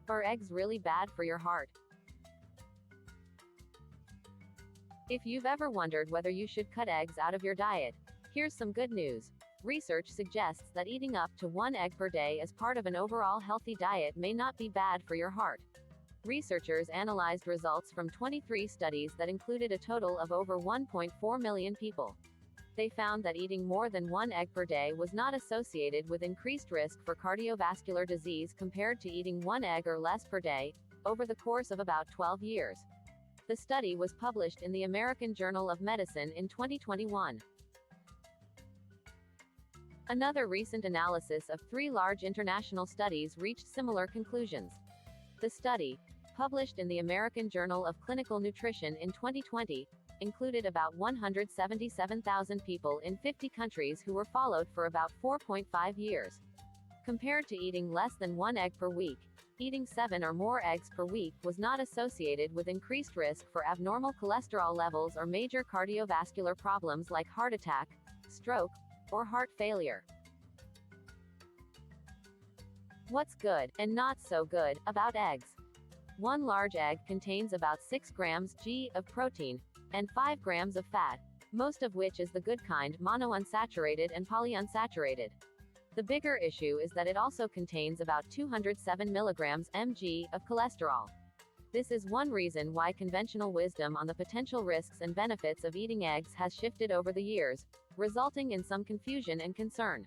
Are eggs really bad for your heart? If you've ever wondered whether you should cut eggs out of your diet, here's some good news. Research suggests that eating up to 1 egg per day as part of an overall healthy diet may not be bad for your heart. Researchers analyzed results from 23 studies that included a total of over 1.4 million people. They found that eating more than 1 egg per day was not associated with increased risk for cardiovascular disease compared to eating 1 egg or less per day, over the course of about 12 years. The study was published in the American Journal of Medicine in 2021. Another recent analysis of 3 large international studies reached similar conclusions. The study, published in the American Journal of Clinical Nutrition in 2020, included about 177,000 people in 50 countries who were followed for about 4.5 years. Compared to eating less than 1 egg per week, eating 7 or more eggs per week was not associated with increased risk for abnormal cholesterol levels or major cardiovascular problems like heart attack, stroke, or heart failure. What's good, and not so good, about eggs? 1 large egg contains about 6 grams g of protein, and 5 grams of fat, most of which is the good kind, monounsaturated and polyunsaturated. The bigger issue is that it also contains about 207 milligrams mg of cholesterol. This is one reason why conventional wisdom on the potential risks and benefits of eating eggs has shifted over the years, resulting in some confusion and concern.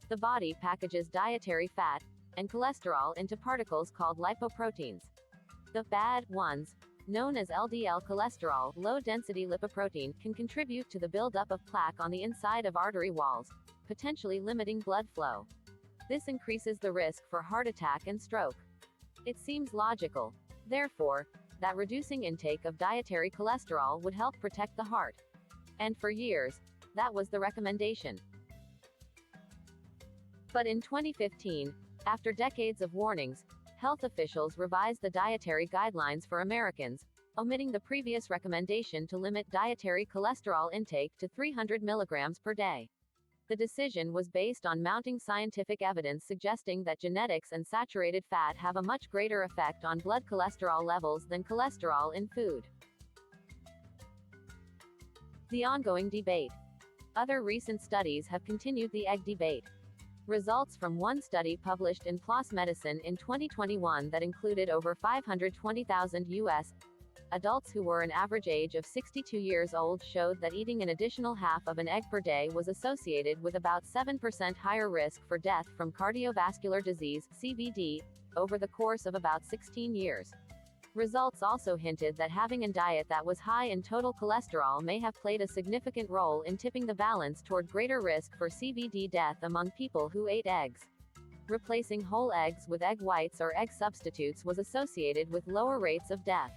The body packages dietary fat and cholesterol into particles called lipoproteins. The bad ones, known as LDL cholesterol, low-density lipoprotein, can contribute to the buildup of plaque on the inside of artery walls, potentially limiting blood flow. This increases the risk for heart attack and stroke. It seems logical, therefore, that reducing intake of dietary cholesterol would help protect the heart. And for years, that was the recommendation. But in 2015, after decades of warnings, health officials revised the dietary guidelines for Americans, omitting the previous recommendation to limit dietary cholesterol intake to 300 milligrams per day. The decision was based on mounting scientific evidence suggesting that genetics and saturated fat have a much greater effect on blood cholesterol levels than cholesterol in food. The ongoing debate. Other recent studies have continued the egg debate. Results from one study published in PLOS Medicine in 2021 that included over 520,000 U.S. adults who were an average age of 62 years old showed that eating an additional half of an egg per day was associated with about 7% higher risk for death from cardiovascular disease, CVD, over the course of about 16 years. Results also hinted that having a diet that was high in total cholesterol may have played a significant role in tipping the balance toward greater risk for CVD death among people who ate eggs. Replacing whole eggs with egg whites or egg substitutes was associated with lower rates of death.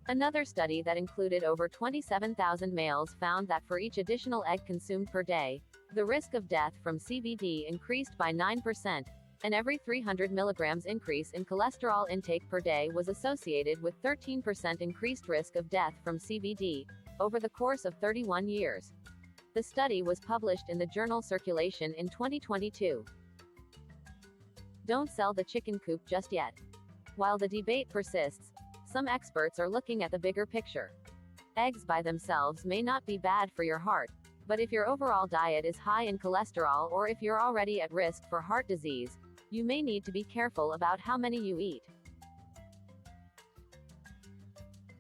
Another study that included over 27,000 males found that for each additional egg consumed per day, the risk of death from CVD increased by 9%, and every 300 milligrams increase in cholesterol intake per day was associated with 13% increased risk of death from CVD, over the course of 31 years. The study was published in the journal Circulation in 2022. Don't sell the chicken coop just yet. While the debate persists, some experts are looking at the bigger picture. Eggs by themselves may not be bad for your heart, but if your overall diet is high in cholesterol or if you're already at risk for heart disease, you may need to be careful about how many you eat.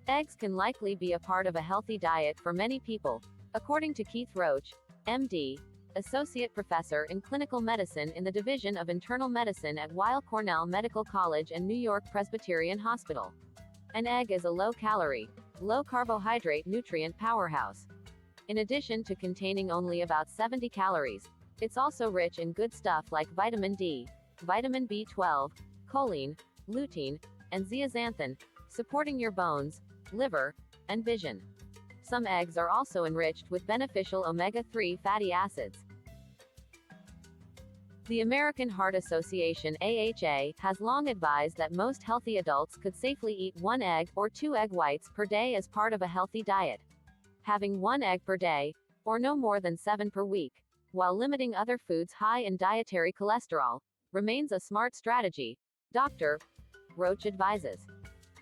Eggs can likely be a part of a healthy diet for many people, according to Keith Roach, MD, Associate Professor in Clinical Medicine in the Division of Internal Medicine at Weill Cornell Medical College and New York Presbyterian Hospital. An egg is a low-calorie, low-carbohydrate nutrient powerhouse. In addition to containing only about 70 calories, it's also rich in good stuff like vitamin D, vitamin B12, choline, lutein, and zeaxanthin, supporting your bones, liver, and vision. Some eggs are also enriched with beneficial omega-3 fatty acids. The American Heart Association (AHA) has long advised that most healthy adults could safely eat 1 egg or 2 egg whites per day as part of a healthy diet. Having 1 egg per day, or no more than 7 per week, while limiting other foods high in dietary cholesterol, remains a smart strategy, Dr. Roach advises.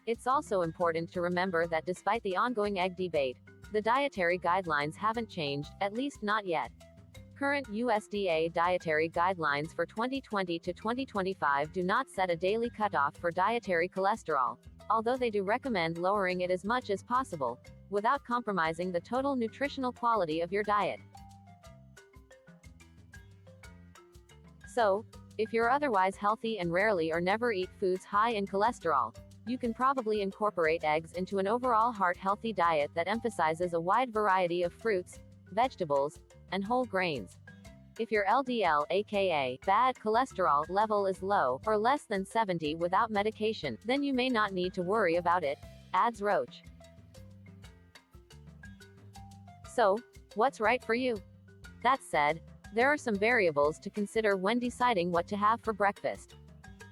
It's also important to remember that despite the ongoing egg debate, the dietary guidelines haven't changed, at least not yet. Current USDA dietary guidelines for 2020 to 2025 do not set a daily cutoff for dietary cholesterol, although they do recommend lowering it as much as possible, without compromising the total nutritional quality of your diet. So, if you're otherwise healthy and rarely or never eat foods high in cholesterol, you can probably incorporate eggs into an overall heart-healthy diet that emphasizes a wide variety of fruits, vegetables, and whole grains. If your LDL, aka bad cholesterol, level is low, or less than 70 without medication, then you may not need to worry about it, adds Roach. So, what's right for you? That said, there are some variables to consider when deciding what to have for breakfast.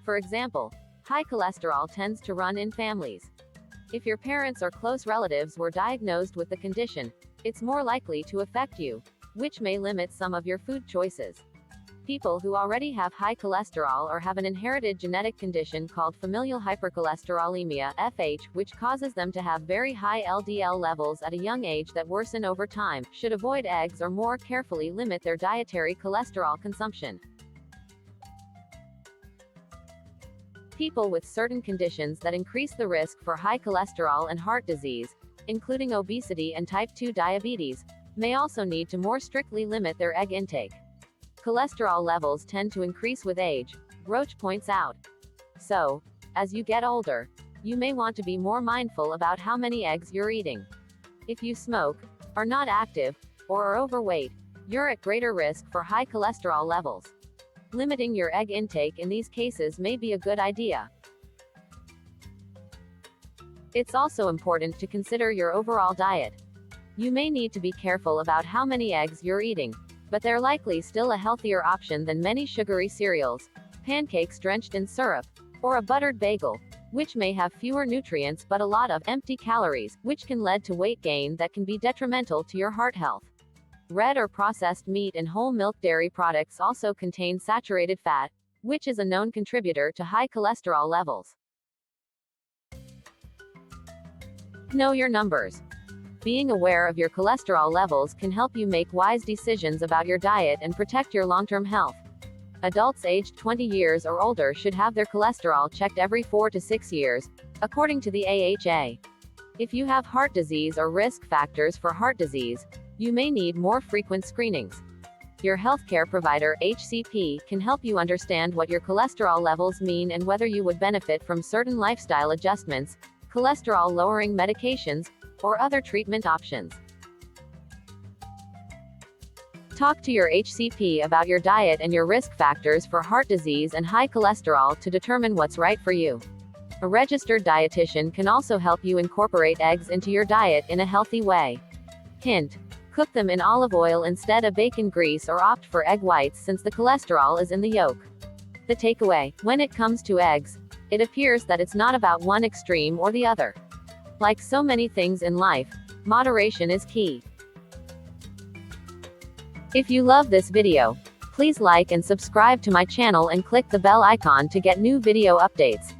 For example, high cholesterol tends to run in families. If your parents or close relatives were diagnosed with the condition, it's more likely to affect you, which may limit some of your food choices. People who already have high cholesterol or have an inherited genetic condition called familial hypercholesterolemia (FH), which causes them to have very high LDL levels at a young age that worsen over time, should avoid eggs or more carefully limit their dietary cholesterol consumption. People with certain conditions that increase the risk for high cholesterol and heart disease, including obesity and type 2 diabetes, may also need to more strictly limit their egg intake. Cholesterol levels tend to increase with age, Roach points out. So, as you get older, you may want to be more mindful about how many eggs you're eating. If you smoke, are not active, or are overweight, you're at greater risk for high cholesterol levels. Limiting your egg intake in these cases may be a good idea. It's also important to consider your overall diet. You may need to be careful about how many eggs you're eating, but they're likely still a healthier option than many sugary cereals, pancakes drenched in syrup, or a buttered bagel, which may have fewer nutrients but a lot of empty calories, which can lead to weight gain that can be detrimental to your heart health. Red or processed meat and whole milk dairy products also contain saturated fat, which is a known contributor to high cholesterol levels. Know your numbers. Being aware of your cholesterol levels can help you make wise decisions about your diet and protect your long-term health. Adults aged 20 years or older should have their cholesterol checked every 4 to 6 years, according to the AHA. If you have heart disease or risk factors for heart disease, you may need more frequent screenings. Your healthcare provider, HCP, can help you understand what your cholesterol levels mean and whether you would benefit from certain lifestyle adjustments, cholesterol-lowering medications, or other treatment options. Talk to your HCP about your diet and your risk factors for heart disease and high cholesterol to determine what's right for you. A registered dietitian can also help you incorporate eggs into your diet in a healthy way. Hint: cook them in olive oil instead of bacon grease or opt for egg whites since the cholesterol is in the yolk. The takeaway: when it comes to eggs, it appears that it's not about one extreme or the other. Like so many things in life, moderation is key. If you love this video, please like and subscribe to my channel and click the bell icon to get new video updates.